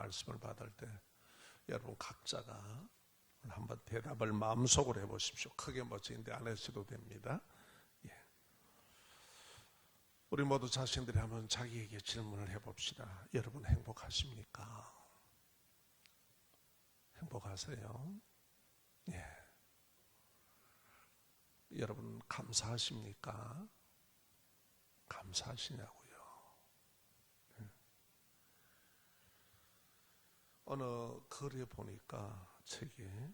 말씀을 받을 때 여러분 각자가 한번 대답을 마음속으로 해보십시오. 크게 멋진데 안 하셔도 됩니다. 예. 우리 모두 자신들이 한번 자기에게 질문을 해봅시다. 여러분 행복하십니까? 행복하세요? 예. 여러분 감사하십니까? 감사하시냐고요? 예. 어느 글에 보니까 책에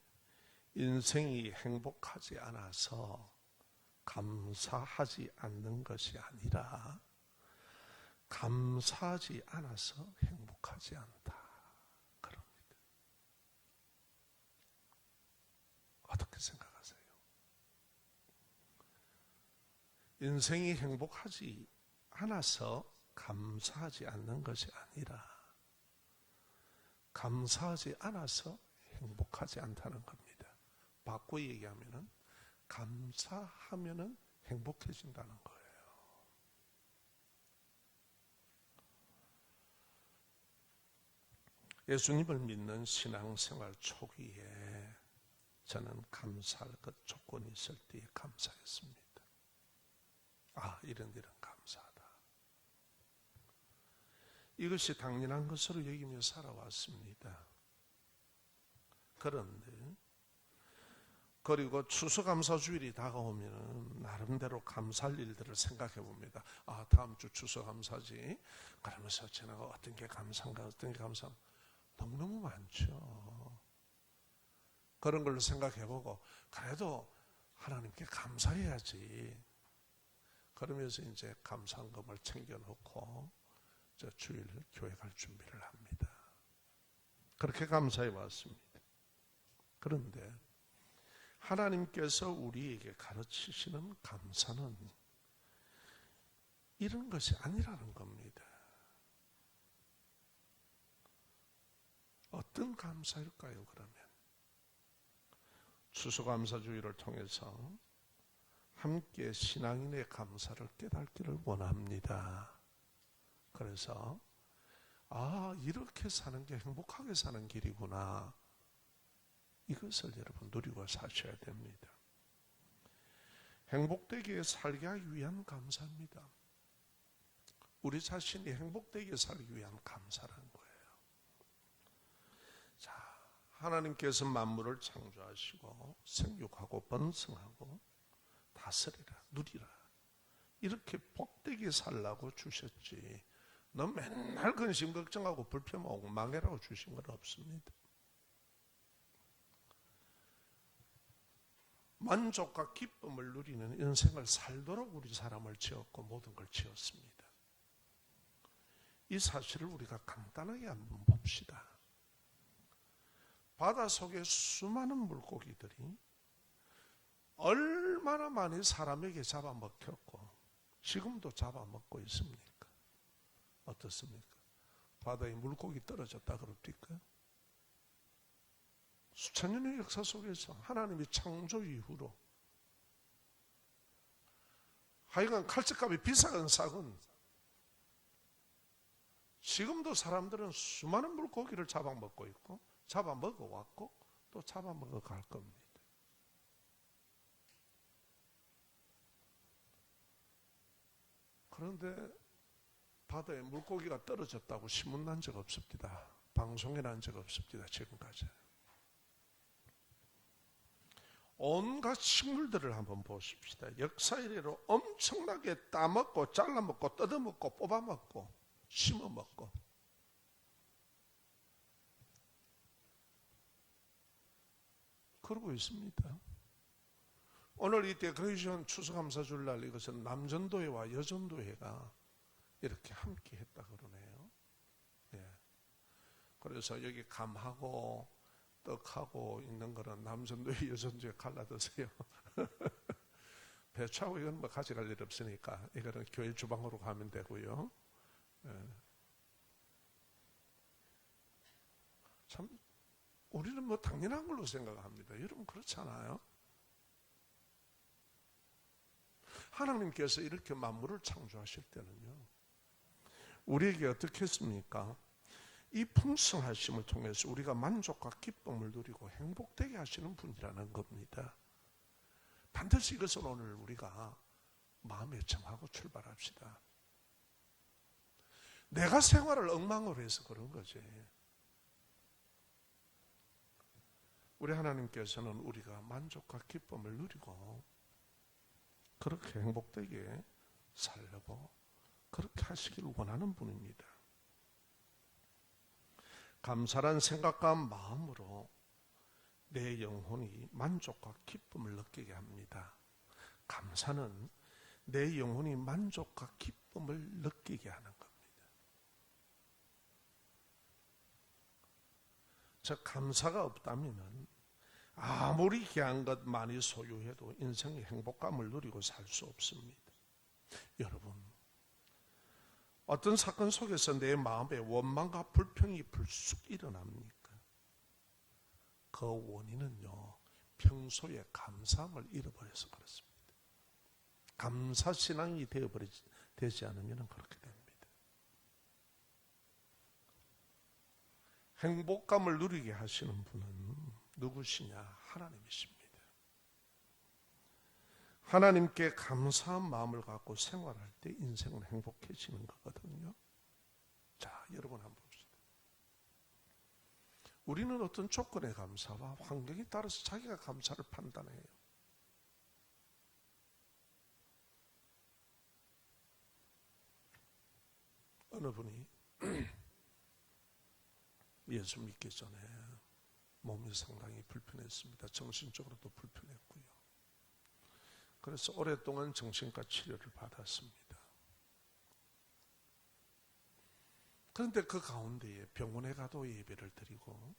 인생이 행복하지 않아서 감사하지 않는 것이 아니라 감사하지 않아서 행복하지 않다 그럽니다. 어떻게 생각하세요? 인생이 행복하지 않아서 감사하지 않는 것이 아니라 감사하지 않아서 행복하지 않다는 겁니다. 바꿔 얘기하면은 감사하면은 행복해진다는 거예요. 예수님을 믿는 신앙생활 초기에 저는 감사할 것 조건이 있을 때에 감사했습니다. 이런 감사하다. 이것이 당연한 것으로 여기며 살아왔습니다. 그런데 그리고 추수감사주일이 다가오면 나름대로 감사할 일들을 생각해 봅니다. 다음 주 추수감사지. 그러면서 제가 어떤 게 감사한가 어떤 게 감사한가 너무너무 많죠. 그런 걸로 생각해 보고 그래도 하나님께 감사해야지. 그러면서 이제 감사한금을 챙겨놓고 저 주일 교회 갈 준비를 합니다. 그렇게 감사해 왔습니다. 그런데 하나님께서 우리에게 가르치시는 감사는 이런 것이 아니라는 겁니다. 어떤 감사일까요, 그러면? 추수감사주의를 통해서 함께 신앙인의 감사를 깨닫기를 원합니다. 그래서 이렇게 사는 게 행복하게 사는 길이구나. 이것을 여러분 누리고 사셔야 됩니다. 행복되게 살게 하기 위한 감사입니다. 우리 자신이 행복되게 살기 위한 감사라는 거예요. 자, 하나님께서 만물을 창조하시고 생육하고 번성하고 다스리라, 누리라. 이렇게 복되게 살라고 주셨지. 너 맨날 근심 걱정하고 불평하고 망해라고 주신 건 없습니다. 만족과 기쁨을 누리는 인생을 살도록 우리 사람을 지었고 모든 걸 지었습니다. 이 사실을 우리가 간단하게 한번 봅시다. 바다 속에 수많은 물고기들이 얼마나 많이 사람에게 잡아먹혔고 지금도 잡아먹고 있습니까? 어떻습니까? 바다에 물고기 떨어졌다 그럽니까? 수천 년의 역사 속에서 하나님이 창조 이후로 하여간 칼집값이 비싼 싹은 지금도 사람들은 수많은 물고기를 잡아먹고 있고 잡아먹어왔고 또 잡아먹어 갈 겁니다. 그런데 바다에 물고기가 떨어졌다고 신문 난 적 없습니다. 방송에 난 적 없습니다. 지금까지. 온갖 식물들을 한번 보십시다. 역사 이래로 엄청나게 따먹고 잘라먹고 뜯어먹고 뽑아먹고 심어먹고 그러고 있습니다. 오늘 이 데코레이션 추수감사주일날 이것은 남전도회와 여전도회가 이렇게 함께 했다 그러네요. 예. 그래서 여기 감하고 떡하고 있는 거는 남전도회 여전도회 갈라드세요. 배추하고 이건 뭐 가져갈 일 없으니까 이거는 교회 주방으로 가면 되고요. 예. 참 우리는 뭐 당연한 걸로 생각합니다. 여러분 그렇잖아요. 하나님께서 이렇게 만물을 창조하실 때는요, 우리에게 어떻게 했습니까? 이 풍성하심을 통해서 우리가 만족과 기쁨을 누리고 행복되게 하시는 분이라는 겁니다. 반드시 이것은 오늘 우리가 마음에 정하고 출발합시다. 내가 생활을 엉망으로 해서 그런 거지. 우리 하나님께서는 우리가 만족과 기쁨을 누리고 그렇게 행복되게 살려고 그렇게 하시기를 원하는 분입니다. 감사란 생각과 마음으로 내 영혼이 만족과 기쁨을 느끼게 합니다. 감사는 내 영혼이 만족과 기쁨을 느끼게 하는 겁니다. 즉 감사가 없다면 아무리 귀한 것 많이 소유해도 인생의 행복감을 누리고 살 수 없습니다. 여러분, 어떤 사건 속에서 내 마음에 원망과 불평이 불쑥 일어납니까? 그 원인은요, 평소에 감사함을 잃어버려서 그렇습니다. 감사신앙이 되지 않으면 그렇게 됩니다. 행복감을 누리게 하시는 분은 누구시냐? 하나님이십니다. 하나님께 감사한 마음을 갖고 생활할 때 인생은 행복해지는 거거든요. 자, 여러분 한번 봅시다. 우리는 어떤 조건의 감사와 환경에 따라서 자기가 감사를 판단해요. 어느 분이 예수 믿기 전에 몸이 상당히 불편했습니다. 정신적으로도 불편했고요. 그래서 오랫동안 정신과 치료를 받았습니다. 그런데 그 가운데에 병원에 가도 예배를 드리고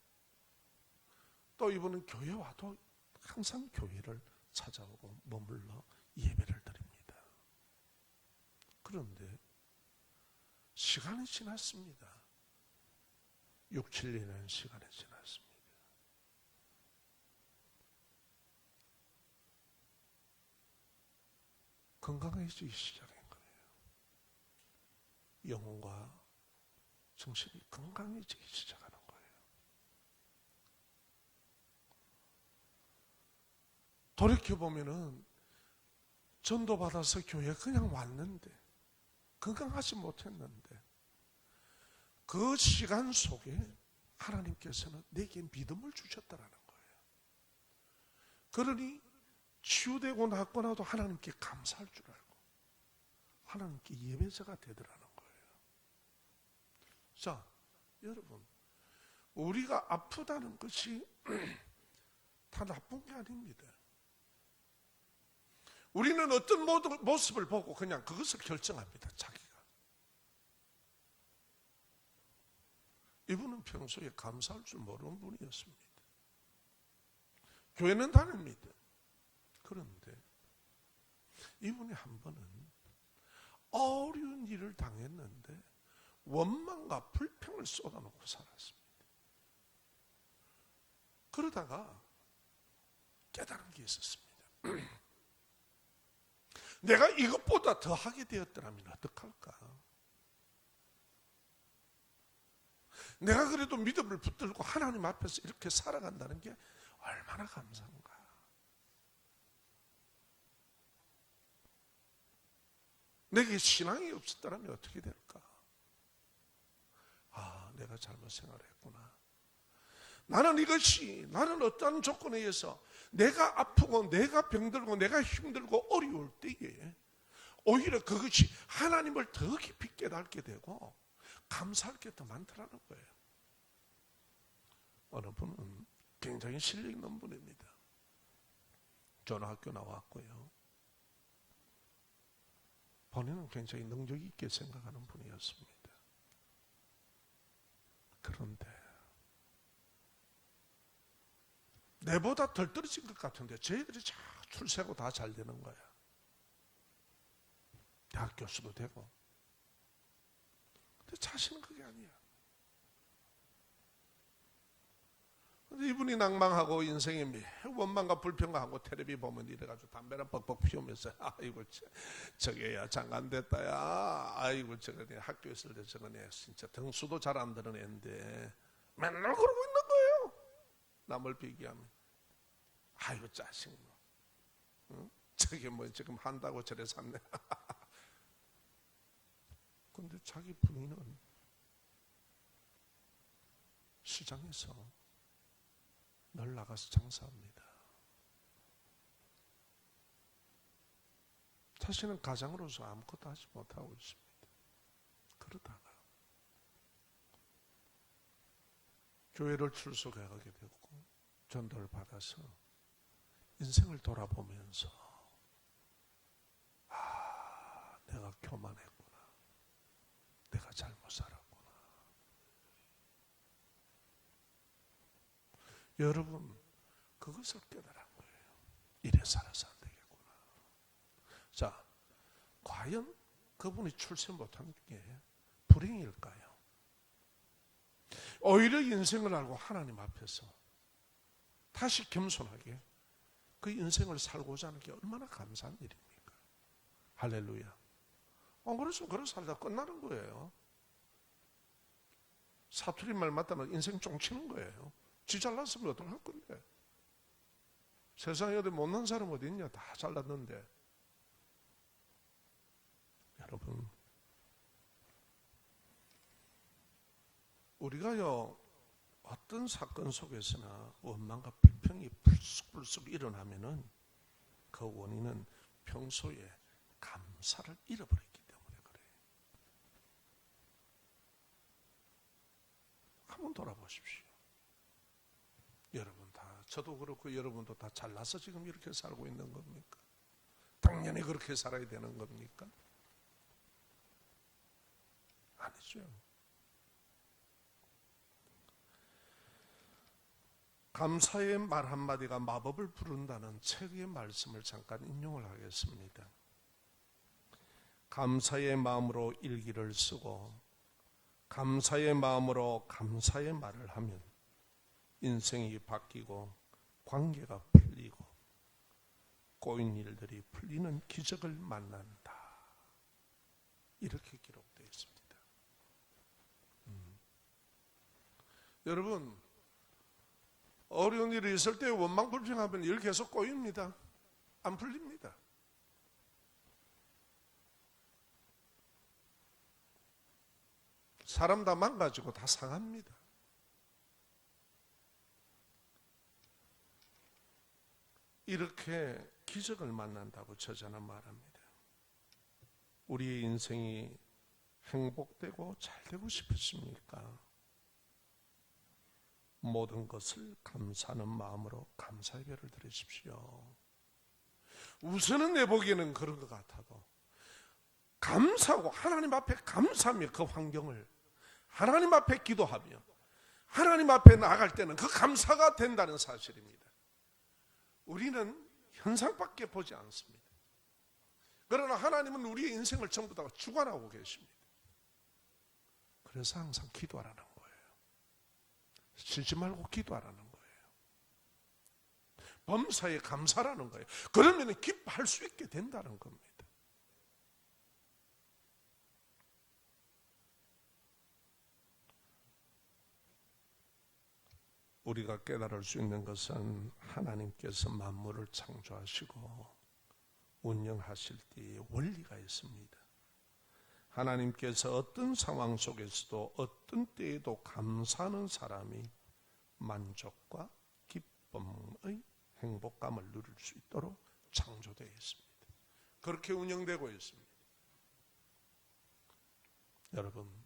또 이분은 교회 와도 항상 교회를 찾아오고 머물러 예배를 드립니다. 그런데 시간이 지났습니다. 6, 7년의 시간이 지났습니다. 건강해지기 시작한 거예요. 영혼과 정신이 건강해지기 시작하는 거예요. 돌이켜보면은 전도받아서 교회에 그냥 왔는데 건강하지 못했는데 그 시간 속에 하나님께서는 내게 믿음을 주셨다라는 거예요. 그러니 치유되고 낫고 나도 하나님께 감사할 줄 알고 하나님께 예배자가 되더라는 거예요. 자, 여러분, 우리가 아프다는 것이 다 나쁜 게 아닙니다. 우리는 어떤 모습을 보고 그냥 그것을 결정합니다. 자기가. 이분은 평소에 감사할 줄 모르는 분이었습니다. 교회는 다닙니다. 그런데 이분이 한 번은 어려운 일을 당했는데 원망과 불평을 쏟아놓고 살았습니다. 그러다가 깨달은 게 있었습니다. 내가 이것보다 더 하게 되었더라면 어떡할까? 내가 그래도 믿음을 붙들고 하나님 앞에서 이렇게 살아간다는 게 얼마나 감사한가? 내게 신앙이 없었다면 어떻게 될까? 아, 내가 잘못 생활했구나. 나는 어떠한 조건에 의해서 내가 아프고 내가 병들고 내가 힘들고 어려울 때에 오히려 그것이 하나님을 더 깊이 깨닫게 되고 감사할 게 더 많더라는 거예요. 어느 분은 굉장히 실력 있는 분입니다. 전학교 나왔고요. 본인은 굉장히 능력 있게 생각하는 분이었습니다. 그런데 내보다 덜 떨어진 것 같은데 저희들이 다 출세고 다 잘 되는 거야. 대학 교수도 되고. 근데 자신은 그게 아니야. 이분이 낭망하고 인생에 원망과 불평하고 텔레비 보면 이래가지고 담배를 뻑뻑 피우면서 아이고 저게야 장관됐다야, 아이고 저거네 학교 있을 때 저거네 진짜 등수도 잘 안 드는 애인데 맨날 그러고 있는 거예요. 남을 비교하면 아이고 짜증나. 응? 저게 뭐 지금 한다고 저래 샀네. 근데 자기 부인은 시장에서 늘 나가서 장사합니다. 자신은 가장으로서 아무것도 하지 못하고 있습니다. 그러다가 교회를 출석하게 되고 전도를 받아서 인생을 돌아보면서 내가 교만했구나, 내가 잘못 살았구나. 여러분 그것을 깨달은 거예요. 이래 살아서 안 되겠구나. 자, 과연 그분이 출세 못한 게 불행일까요? 오히려 인생을 알고 하나님 앞에서 다시 겸손하게 그 인생을 살고자 하는 게 얼마나 감사한 일입니까? 할렐루야. 그래서 그런 살다 끝나는 거예요. 사투리 말 맞다면 인생 쫑치는 거예요. 지 잘났으면 어떡할 건데. 세상에 어디 못난 사람 어디 있냐. 다 잘났는데. 여러분, 우리가요 어떤 사건 속에서나 원망과 불평이 불쑥불쑥 일어나면은 그 원인은 평소에 감사를 잃어버렸기 때문에 그래요. 한번 돌아보십시오. 여러분 다, 저도 그렇고 여러분도 다 잘나서 지금 이렇게 살고 있는 겁니까? 당연히 그렇게 살아야 되는 겁니까? 아니죠. 감사의 말 한마디가 마법을 부른다는 책의 말씀을 잠깐 인용을 하겠습니다. 감사의 마음으로 일기를 쓰고 감사의 마음으로 감사의 말을 하면 인생이 바뀌고 관계가 풀리고 꼬인 일들이 풀리는 기적을 만난다. 이렇게 기록되어 있습니다. 여러분, 어려운 일이 있을 때 원망 불평하면 일 계속 꼬입니다. 안 풀립니다. 사람 다 망가지고 다 상합니다. 이렇게 기적을 만난다고 저자는 말합니다. 우리의 인생이 행복되고 잘 되고 싶으십니까? 모든 것을 감사하는 마음으로 감사의 별을 드리십시오. 우선은 내 보기에는 그런 것 같아도 감사하고 하나님 앞에 감사하며 그 환경을 하나님 앞에 기도하며 하나님 앞에 나아갈 때는 그 감사가 된다는 사실입니다. 우리는 현상밖에 보지 않습니다. 그러나 하나님은 우리의 인생을 전부 다 주관하고 계십니다. 그래서 항상 기도하라는 거예요. 쉬지 말고 기도하라는 거예요. 범사에 감사라는 거예요. 그러면 기뻐할 수 있게 된다는 겁니다. 우리가 깨달을 수 있는 것은 하나님께서 만물을 창조하시고 운영하실 때의 원리가 있습니다. 하나님께서 어떤 상황 속에서도 어떤 때에도 감사하는 사람이 만족과 기쁨의 행복감을 누릴 수 있도록 창조되어 있습니다. 그렇게 운영되고 있습니다. 여러분,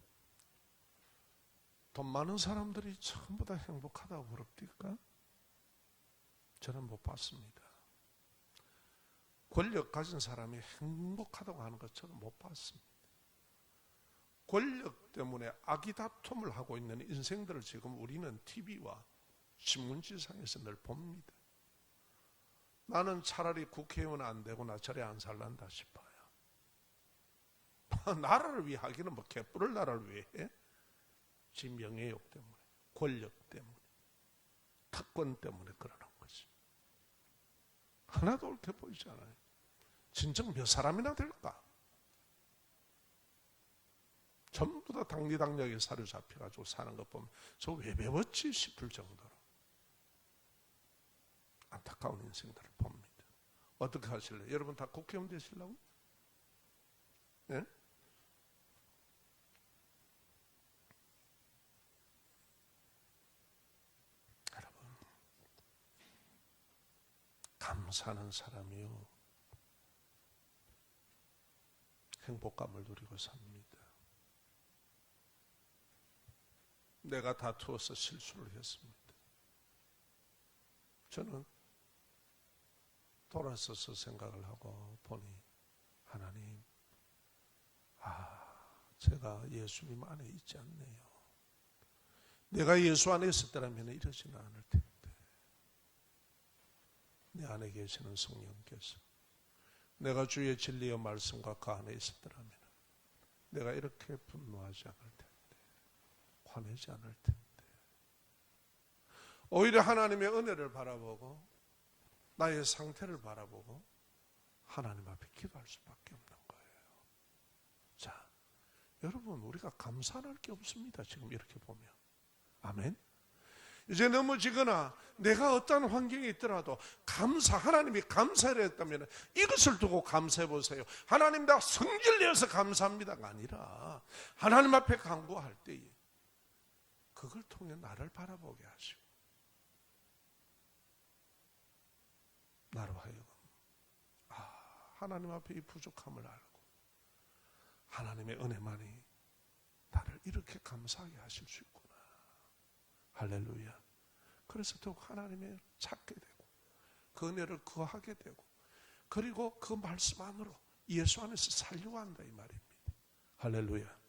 돈 많은 사람들이 전부 다 행복하다고 그럽니까? 저는 못 봤습니다. 권력 가진 사람이 행복하다고 하는 것 저는 못 봤습니다. 권력 때문에 악의 다툼을 하고 있는 인생들을 지금 우리는 TV와 신문지상에서 늘 봅니다. 나는 차라리 국회의원 안 되고 나 저래 안 살란다 싶어요. 나라를 위해 하기는 뭐 개뿔을 나라를 위해 해? 지 명예욕 때문에, 권력 때문에. 특권 때문에 그러는 거지. 하나도 옳게 보이지 않아요. 진정 몇 사람이나 될까? 전부 다 당리당략에 사로잡혀가지고 사는 것 보면 저 왜 배웠지 싶을 정도로 안타까운 인생들을 봅니다. 어떻게 하실래요? 여러분 다 국회의원 되시려고? 예? 여러분, 감사하는 사람이요 행복감을 누리고 삽니다. 내가 다투어서 실수를 했습니다. 저는 돌아서서 생각을 하고 보니 하나님, 제가 예수님 안에 있지 않네요. 내가 예수 안에 있었더라면 이러지는 않을 텐데. 내 안에 계시는 성령께서 내가 주의 진리의 말씀과 그 안에 있었더라면 내가 이렇게 분노하지 않을 텐데, 화내지 않을 텐데. 오히려 하나님의 은혜를 바라보고 나의 상태를 바라보고 하나님 앞에 기도할 수밖에 없는 거예요. 자, 여러분, 우리가 감사할 게 없습니다. 지금 이렇게 보면. 아멘. 이제 넘어지거나 내가 어떤 환경에 있더라도 하나님이 감사를 했다면 이것을 두고 감사해 보세요. 하나님, 나 성질 내어서 감사합니다가 아니라 하나님 앞에 간구할 때에 그걸 통해 나를 바라보게 하시고 나로 하여금 하나님 앞에 이 부족함을 알고 하나님의 은혜만이 나를 이렇게 감사하게 하실 수 있구나. 할렐루야. 그래서 더욱 하나님의 찾게 되고 그 은혜를 구하게 되고 그리고 그 말씀 안으로 예수 안에서 살려고 한다 이 말입니다. 할렐루야.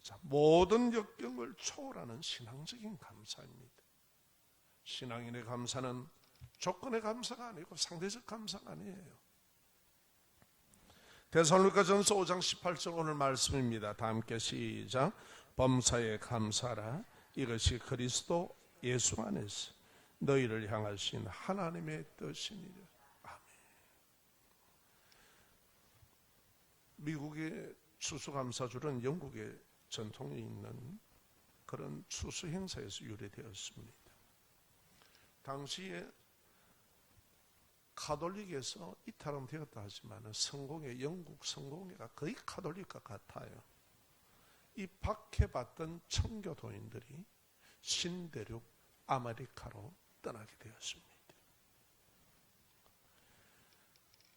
자, 모든 역경을 초월하는 신앙적인 감사입니다. 신앙인의 감사는 조건의 감사가 아니고 상대적 감사가 아니에요. 데살로니가전서 5장 18절 오늘 말씀입니다. 다 함께 시작. 범사에 감사라. 이것이 그리스도 예수 안에서 너희를 향하신 하나님의 뜻이니라. 아멘. 미국의 추수감사절은 영국의 전통이 있는 그런 추수 행사에서 유래되었습니다. 당시에 카톨릭에서 이탈되었다 하지만 영국 성공회가 거의 카톨릭과 같아요. 이 박해받던 청교도인들이 신대륙 아메리카로 떠나게 되었습니다.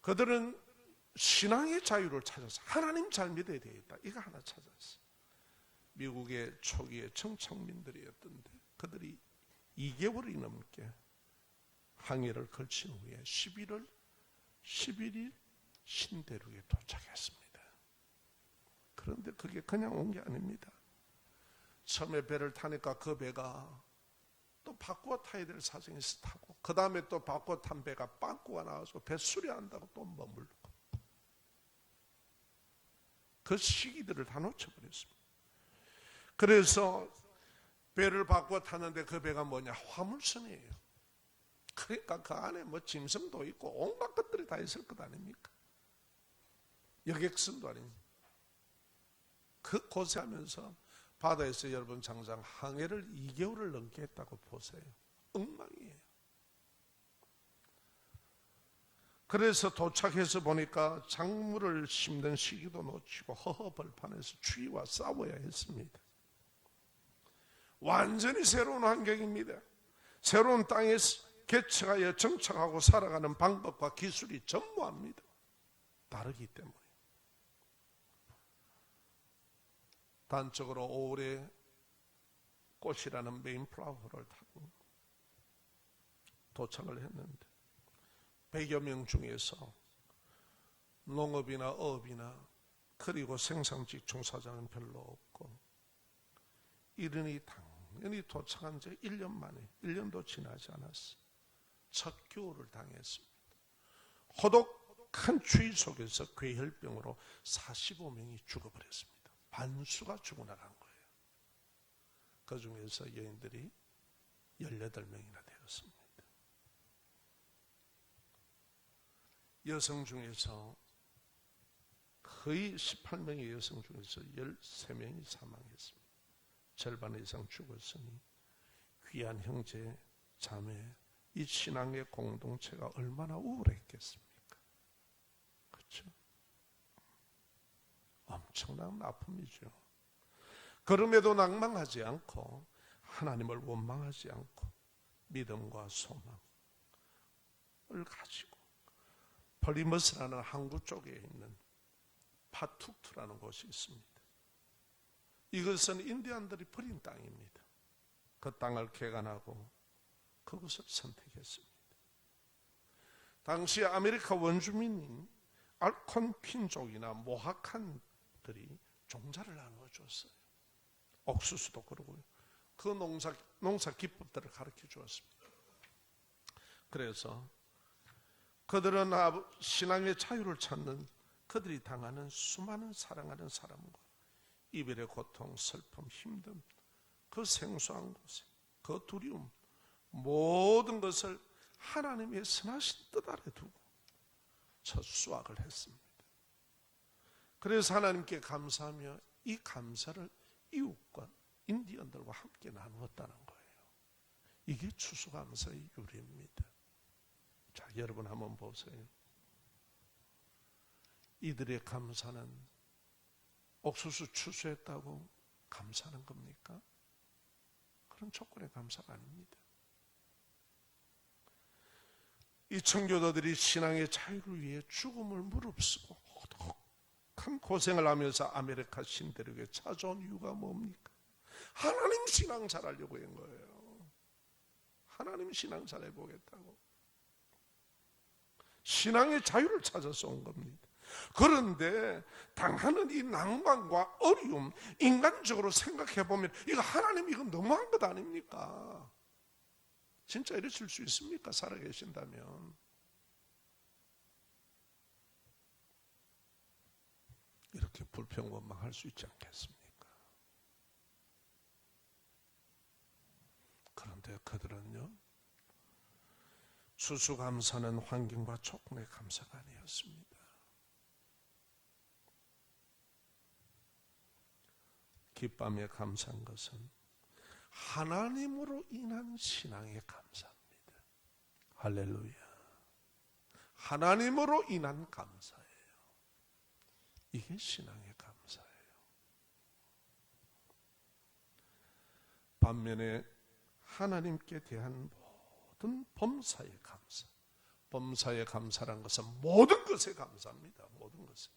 그들은 신앙의 자유를 찾아서 하나님 잘 믿어야 되겠다. 이거 하나 찾았어. 미국의 초기의 청청민들이었던데 그들이 2개월이 넘게 항해를 걸친 후에 11월 11일 신대륙에 도착했습니다. 그런데 그게 그냥 온 게 아닙니다. 처음에 배를 타니까 그 배가 또 바꾸어 타야 될 사정에서 타고 그 다음에 또 바꾸어 탄 배가 빵꾸가 나와서 배 수리한다고 또 머물고 그 시기들을 다 놓쳐버렸습니다. 그래서 배를 바꾸어 탔는데 그 배가 뭐냐? 화물선이에요. 그러니까 그 안에 뭐 짐승도 있고 온갖 것들이 다 있을 것 아닙니까? 여객선도 아닙니까? 그 고생하면서 바다에서 여러분 장장 항해를 2개월을 넘게 했다고 보세요. 엉망이에요. 그래서 도착해서 보니까 작물을 심는 시기도 놓치고 허허벌판에서 추위와 싸워야 했습니다. 완전히 새로운 환경입니다. 새로운 땅에서 개척하여 정착하고 살아가는 방법과 기술이 전무합니다. 다르기 때문에. 단적으로 5월에 꽃이라는 메인플라워를 타고 도착을 했는데 100여 명 중에서 농업이나 어업이나 그리고 생산직 종사자는 별로 없고 이른이 당연히 도착한 지 1년 만에 1년도 지나지 않았어. 첫 겨울을 당했습니다. 호독한 추위 속에서 괴혈병으로 45명이 죽어버렸습니다. 반수가 죽어나간 거예요. 그 중에서 여인들이 18명이나 되었습니다. 여성 중에서 거의 18명의 여성 중에서 13명이 사망했습니다. 절반 이상 죽었으니 귀한 형제, 자매, 이 신앙의 공동체가 얼마나 우울했겠습니까? 그렇죠? 엄청난 아픔이죠. 그럼에도 낭망하지 않고 하나님을 원망하지 않고 믿음과 소망을 가지고 플리머스라는 항구 쪽에 있는 파툭투라는 곳이 있습니다. 이것은 인디안들이 버린 땅입니다. 그 땅을 개간하고 그것을 선택했습니다. 당시 아메리카 원주민인 알콘퀸족이나 모하칸들이 종자를 나누어줬어요. 옥수수도 그러고요. 그 농사 기법들을 가르쳐 주었습니다. 그래서 그들은 신앙의 자유를 찾는 그들이 당하는 수많은 사랑하는 사람과 이별의 고통, 슬픔, 힘듦, 그 생소한 곳에 그 두려움, 모든 것을 하나님의 선하신 뜻 아래 두고 첫 수확을 했습니다. 그래서 하나님께 감사하며 이 감사를 이웃과 인디언들과 함께 나누었다는 거예요. 이게 추수감사의 유래입니다. 자, 여러분 한번 보세요. 이들의 감사는 옥수수 추수했다고 감사하는 겁니까? 그런 조건의 감사가 아닙니다. 이 청교도들이 신앙의 자유를 위해 죽음을 무릅쓰고 혹독한 고생을 하면서 아메리카 신대륙에 찾아온 이유가 뭡니까? 하나님 신앙 잘하려고 한 거예요. 하나님 신앙 잘해보겠다고. 신앙의 자유를 찾아서 온 겁니다. 그런데 당하는 이 낭만과 어려움, 인간적으로 생각해보면 이거 하나님 이거 너무한 것 아닙니까? 진짜 이러실 수 있습니까? 살아계신다면. 이렇게 불평원망할 수 있지 않겠습니까? 그런데 그들은요, 추수감사는 환경과 조건의 감사가 아니었습니다. 기쁨에 감사한 것은 하나님으로 인한 신앙의 감사입니다. 할렐루야. 하나님으로 인한 감사예요. 이게 신앙의 감사예요. 반면에 하나님께 대한 모든 범사의 감사, 범사의 감사란 것은 모든 것에 감사합니다. 모든 것에.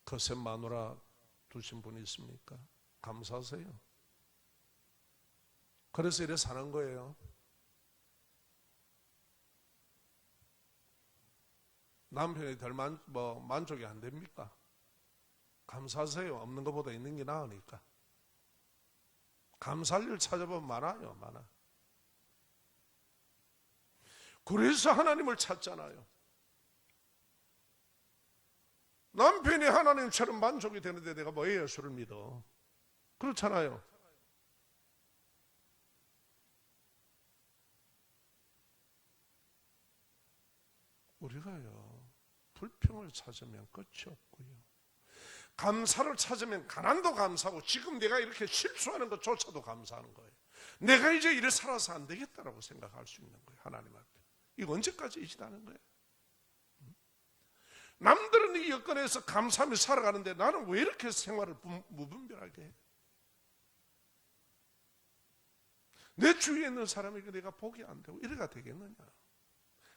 거센 마누라 두신 분이 있습니까? 감사하세요. 그래서 이래 사는 거예요. 남편이 덜 만족이 안 됩니까? 감사하세요. 없는 것보다 있는 게 나으니까. 감사할 일 찾아보면 많아요. 많아. 그래서 하나님을 찾잖아요. 남편이 하나님처럼 만족이 되는데 내가 뭐 예수를 믿어? 그렇잖아요. 우리가요, 불평을 찾으면 끝이 없고요, 감사를 찾으면 가난도 감사하고 지금 내가 이렇게 실수하는 것조차도 감사하는 거예요. 내가 이제 이래 살아서 안 되겠다라고 생각할 수 있는 거예요. 하나님 앞에. 이거 언제까지 이지다는 거예요? 남들은 이 여건에서 감사하며 살아가는데 나는 왜 이렇게 생활을 무분별하게 해? 내 주위에 있는 사람에게 내가 복이 안 되고 이래가 되겠느냐?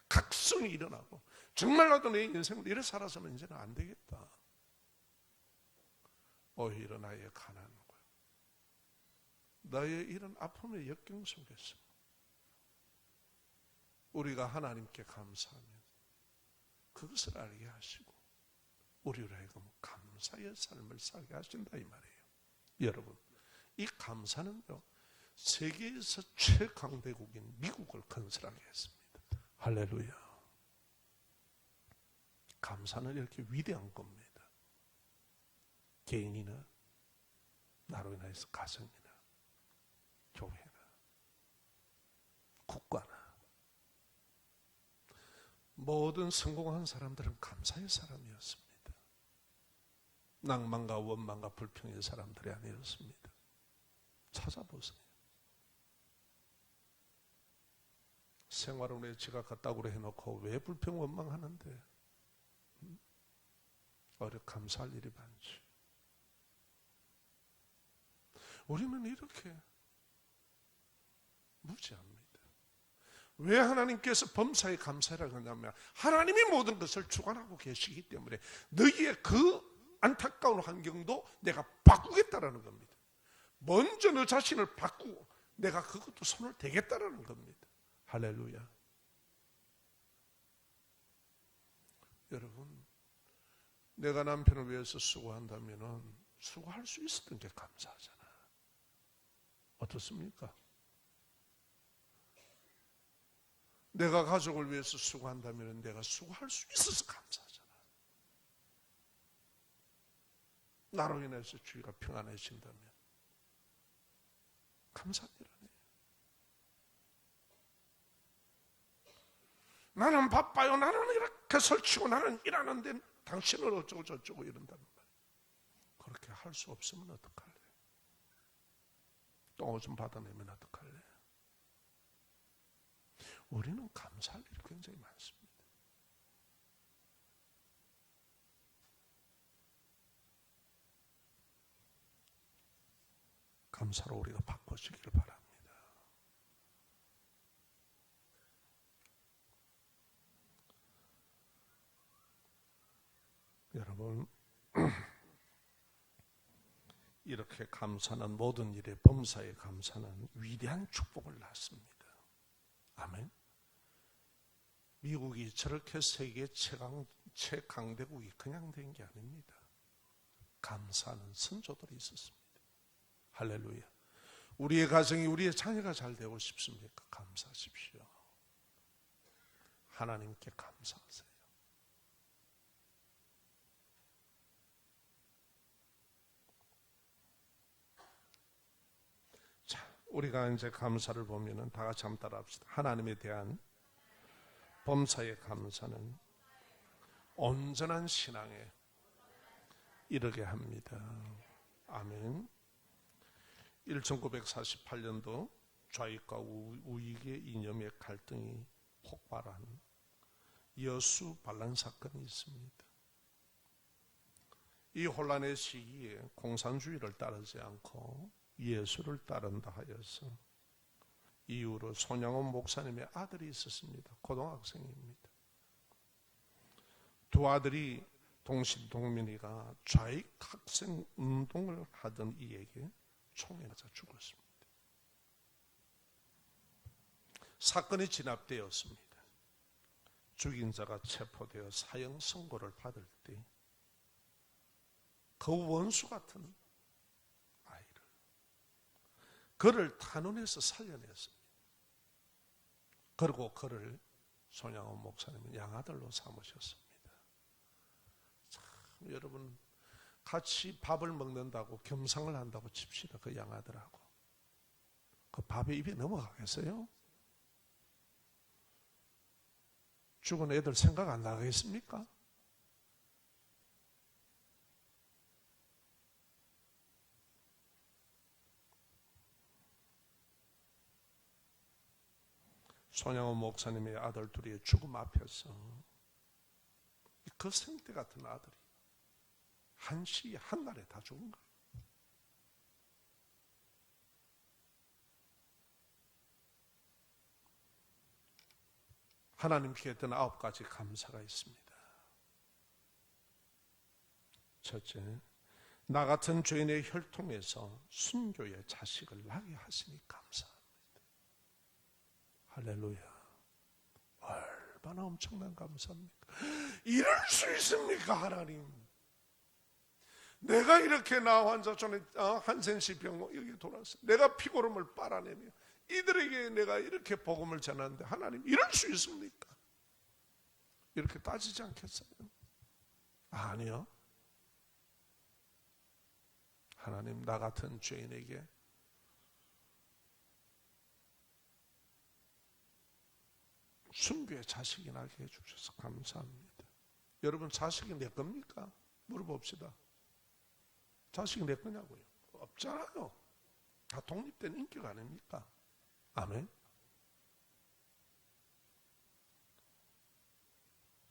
각성이 일어나고 정말 나도 내 인생을 이래 살아서는 이제는 안 되겠다. 오히려 나의 가난과 나의 이런 아픔의 역경 속에서 우리가 하나님께 감사하면 그것을 알게 하시고 우리로 하여금 감사의 삶을 살게 하신다 이 말이에요. 여러분, 이 감사는요, 세계에서 최강대국인 미국을 건설하게 했습니다. 할렐루야. 감사는 이렇게 위대한 겁니다. 개인이나 나로 인해서 가정이나 교회나 국가나 모든 성공한 사람들은 감사의 사람이었습니다. 낭만과 원망과 불평의 사람들이 아니었습니다. 찾아보세요. 생활은 왜 지가 갖다고 해놓고 왜 불평 원망하는데? 오히려 감사할 일이 많지. 우리는 이렇게 무지합니다. 왜 하나님께서 범사에 감사라고 하냐면 하나님이 모든 것을 주관하고 계시기 때문에 너희의 그 안타까운 환경도 내가 바꾸겠다라는 겁니다. 먼저 너 자신을 바꾸고 내가 그것도 손을 대겠다라는 겁니다. 할렐루야. 여러분, 내가 남편을 위해서 수고한다면 수고할 수 있었던 게 감사하잖아. 어떻습니까? 내가 가족을 위해서 수고한다면 내가 수고할 수 있어서 감사하잖아. 나로 인해서 주위가 평안해진다면 감사한 일 아니에요. 나는 바빠요. 나는 이렇게 설치고 나는 일하는데 당신은 어쩌고 저쩌고 이런다는 말이에요. 그렇게 할 수 없으면 어떡할래? 똥오줌 받아내면 어떡할래? 우리는 감사할 일이 굉장히 많습니다. 감사로 우리가 바꿔주기를 바랍니다. 여러분, 이렇게 감사는 모든 일에 범사에 감사는 위대한 축복을 낳습니다. 아멘. 미국이 저렇게 세계 최강대국이 그냥 된 게 아닙니다. 감사하는 선조들이 있었습니다. 할렐루야. 우리의 가정이 우리의 자녀가 잘 되고 싶습니까? 감사하십시오. 하나님께 감사하세요. 자, 우리가 이제 감사를 보면은 다 같이 한번 따라합시다. 하나님에 대한 범사의 감사는 온전한 신앙에 이르게 합니다. 아멘. 1948년도 좌익과 우익의 이념의 갈등이 폭발한 여수 반란 사건이 있습니다. 이 혼란의 시기에 공산주의를 따르지 않고 예수를 따른다 하여서 이후로 손양원 목사님의 아들이 있었습니다. 고등학생입니다. 두 아들이 동신동민이가 좌익 학생 운동을 하던 이에게 총에 맞아 죽었습니다. 사건이 진압되었습니다. 죽인 자가 체포되어 사형 선고를 받을 때 그 원수 같은 아이를 그를 탄원해서 살려냈습니다. 그리고 그를 손양원 목사님은 양아들로 삼으셨습니다. 참, 여러분, 같이 밥을 먹는다고 겸상을 한다고 칩시다. 그 양아들하고 그 밥에 입에 넘어가겠어요? 죽은 애들 생각 안 나겠습니까? 손양원 목사님의 아들 둘의 죽음 앞에서 그 생태 같은 아들이 한 시에 한날에 다 죽은 거예요. 하나님께 했던 9가지 감사가 있습니다. 첫째, 나 같은 죄인의 혈통에서 순교의 자식을 나게 하시니 감사합니다. 할렐루야. 얼마나 엄청난 감사입니까? 이럴 수 있습니까, 하나님? 내가 이렇게 나 환자 전에 한센시 병 여기 돌아서 내가 피고름을 빨아내며 이들에게 내가 이렇게 복음을 전하는데 하나님 이럴 수 있습니까? 이렇게 따지지 않겠어요? 아니요. 하나님, 나 같은 죄인에게 순교의 자식이 나게 해주셔서 감사합니다. 여러분, 자식이 내 겁니까? 물어봅시다. 자식이 내 거냐고요? 없잖아요. 다 독립된 인격 아닙니까? 아멘.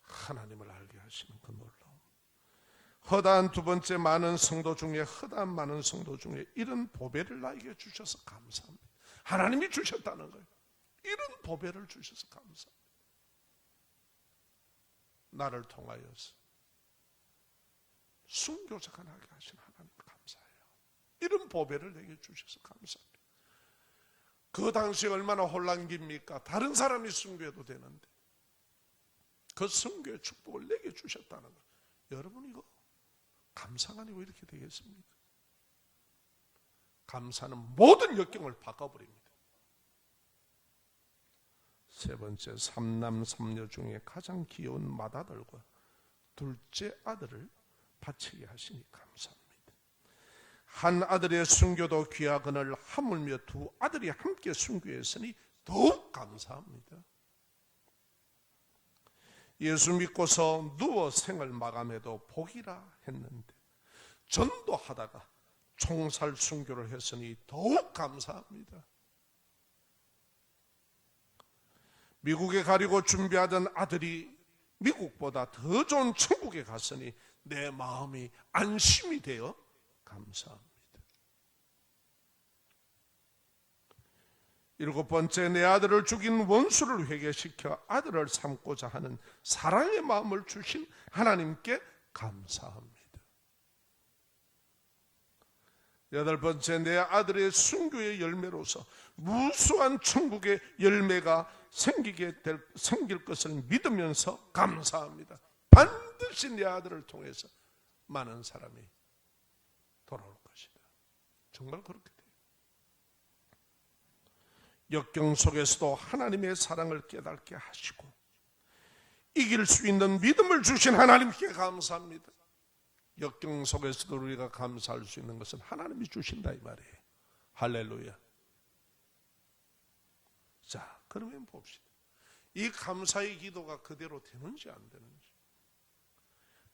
하나님을 알게 하시는 그 놀라움. 허다한 두 번째 많은 성도 중에, 허다한 많은 성도 중에 이런 보배를 나에게 주셔서 감사합니다. 하나님이 주셨다는 거예요. 이런 보배를 주셔서 감사합니다. 나를 통하여서 순교자가 나게 하신 하나님 감사해요. 이런 보배를 내게 주셔서 감사합니다. 그 당시 얼마나 혼란기입니까? 다른 사람이 순교해도 되는데 그 순교의 축복을 내게 주셨다는 거예요. 여러분, 이거 감사가 아니고 이렇게 되겠습니까? 감사는 모든 역경을 바꿔버립니다. 세 번째, 삼남 삼녀 중에 가장 귀여운 맏아들과 둘째 아들을 바치게 하시니 감사합니다. 한 아들의 순교도 귀하거늘 하물며 두 아들이 함께 순교했으니 더욱 감사합니다. 예수 믿고서 누워 생을 마감해도 복이라 했는데 전도하다가 총살 순교를 했으니 더욱 감사합니다. 미국에 가려고 준비하던 아들이 미국보다 더 좋은 천국에 갔으니 내 마음이 안심이 되어 감사합니다. 일곱 번째, 내 아들을 죽인 원수를 회개시켜 아들을 삼고자 하는 사랑의 마음을 주신 하나님께 감사합니다. 여덟 번째, 내 아들의 순교의 열매로서 무수한 천국의 열매가 생길 것을 믿으면서 감사합니다. 반드시 내 아들을 통해서 많은 사람이 돌아올 것이다. 정말 그렇게 돼요. 역경 속에서도 하나님의 사랑을 깨닫게 하시고 이길 수 있는 믿음을 주신 하나님께 감사합니다. 역경 속에서도 우리가 감사할 수 있는 것은 하나님이 주신다 이 말이에요. 할렐루야. 자, 그러면 봅시다. 이 감사의 기도가 그대로 되는지 안 되는지.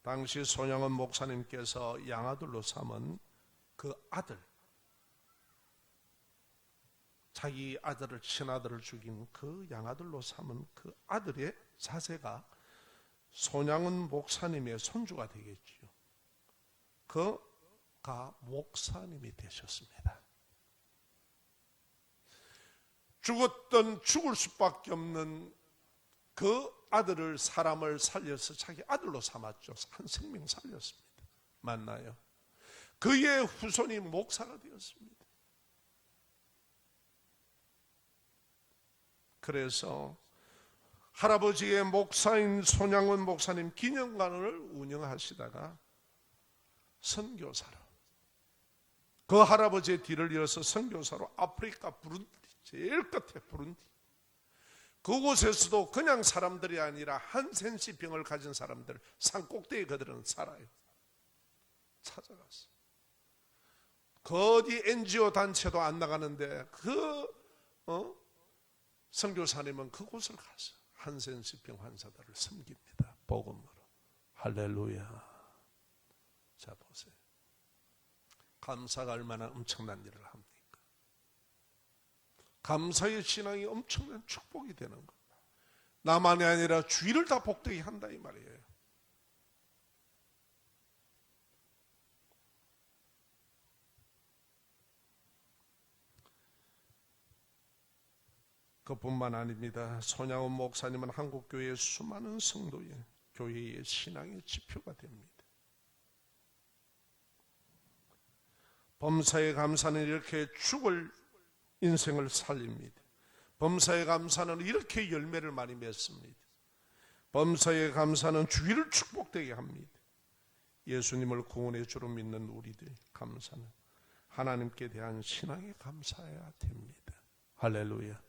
당시 손양원 목사님께서 양아들로 삼은 그 아들, 자기 아들을, 친아들을 죽인 그 양아들로 삼은 그 아들의 자세가 손양원 목사님의 손주가 되겠지요. 그가 목사님이 되셨습니다. 죽을 수밖에 없는 그 아들을, 사람을 살려서 자기 아들로 삼았죠. 한 생명 살렸습니다. 맞나요? 그의 후손이 목사가 되었습니다. 그래서 할아버지의 목사인 손양원 목사님 기념관을 운영하시다가 선교사로, 그 할아버지의 뒤를 이어서 선교사로 아프리카 부룬디, 제일 끝에 부룬디, 그곳에서도 그냥 사람들이 아니라 한센시 병을 가진 사람들, 산 꼭대기에 그들은 살아요. 찾아갔어. 그 어디 NGO 단체도 안 나가는데 선교사님은 그곳을 가서 한센시 병 환자들을 섬깁니다. 복음으로. 할렐루야. 자, 보세요. 감사가 얼마나 엄청난 일을 합니까? 감사의 신앙이 엄청난 축복이 되는 것. 나만이 아니라 주위를 다 복되게 한다 이 말이에요. 그뿐만 아닙니다. 손양원 목사님은 한국교회의 수많은 성도의 교회의 신앙의 지표가 됩니다. 범사에 감사는 이렇게 죽을 인생을 살립니다. 범사에 감사는 이렇게 열매를 많이 맺습니다. 범사에 감사는 주위를 축복되게 합니다. 예수님을 구원의 주로 믿는 우리들 감사는 하나님께 대한 신앙에 감사해야 됩니다. 할렐루야.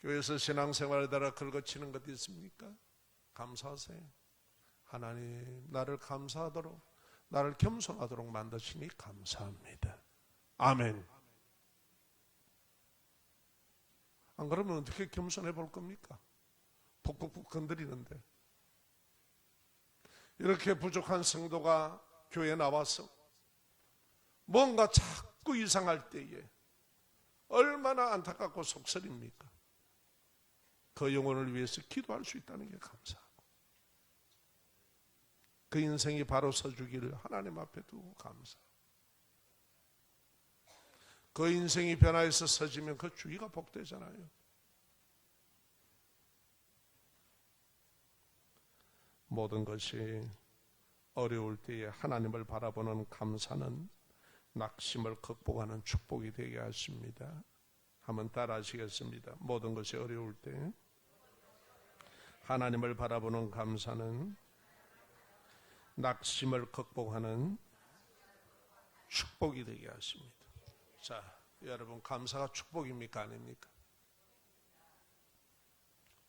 교회에서 신앙생활을 따라 긁어치는 것 있습니까? 감사하세요. 하나님, 나를 감사하도록 나를 겸손하도록 만드시니 감사합니다. 아멘. 안 그러면 어떻게 겸손해 볼 겁니까? 푹푹푹 건드리는데. 이렇게 부족한 성도가 교회에 나와서 뭔가 자꾸 이상할 때에 얼마나 안타깝고 속설입니까? 그 영혼을 위해서 기도할 수 있다는 게 감사하고, 그 인생이 바로 서주기를 하나님 앞에 두고 감사하고, 그 인생이 변화해서 서지면 그 주의가 복되잖아요. 모든 것이 어려울 때에 하나님을 바라보는 감사는 낙심을 극복하는 축복이 되게 하십니다. 한번 따라 하시겠습니다. 모든 것이 어려울 때 하나님을 바라보는 감사는 낙심을 극복하는 축복이 되게 하십니다. 자, 여러분, 감사가 축복입니까? 아닙니까?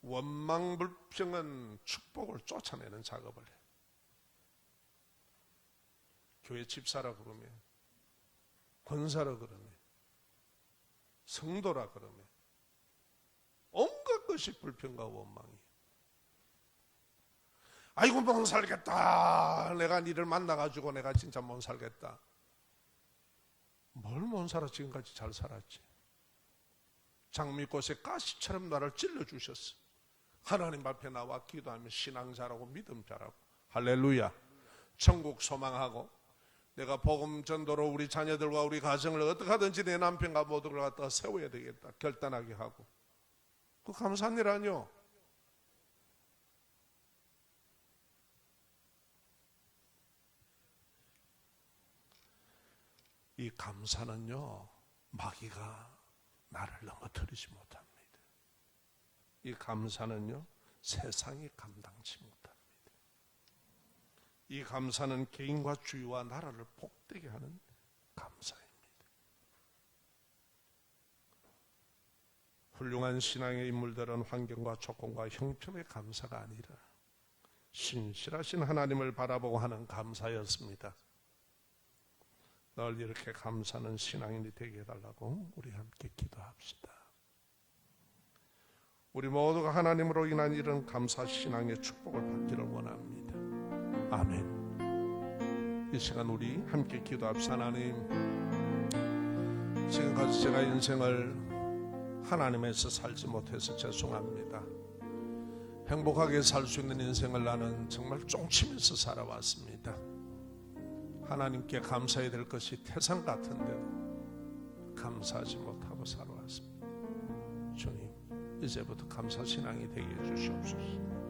원망불평은 축복을 쫓아내는 작업을 해요. 교회 집사라 그러면, 권사라 그러면, 성도라 그러면 온갖 것이 불평과 원망이에요. 아이고 못 살겠다. 내가 니를 만나가지고 내가 진짜 못 살겠다. 뭘 못 살아? 지금까지 잘 살았지. 장미꽃에 가시처럼 나를 찔러주셨어. 하나님 앞에 나와 기도하면 신앙 잘하고 믿음 잘하고, 할렐루야, 천국 소망하고, 내가 복음 전도로 우리 자녀들과 우리 가정을 어떻게 하든지 내 남편과 모두를 갖다가 세워야 되겠다 결단하게 하고, 그 감사한 일 아니요? 이 감사는요, 마귀가 나를 넘어뜨리지 못합니다. 이 감사는요, 세상이 감당치 못합니다. 이 감사는 개인과 주위와 나라를 복되게 하는 감사입니다. 훌륭한 신앙의 인물들은 환경과 조건과 형편의 감사가 아니라 신실하신 하나님을 바라보고 하는 감사였습니다. 늘 이렇게 감사는 신앙인이 되게 해달라고 우리 함께 기도합시다. 우리 모두가 하나님으로 인한 이런 감사 신앙의 축복을 받기를 원합니다. 아멘. 이 시간 우리 함께 기도합시다. 하나님, 지금까지 제가 인생을 하나님에서 살지 못해서 죄송합니다. 행복하게 살 수 있는 인생을 나는 정말 쫑치면서 살아왔습니다. 하나님께 감사해야 될 것이 태산 같은데도 감사하지 못하고 살아왔습니다. 주님, 이제부터 감사신앙이 되게 해주시옵소서.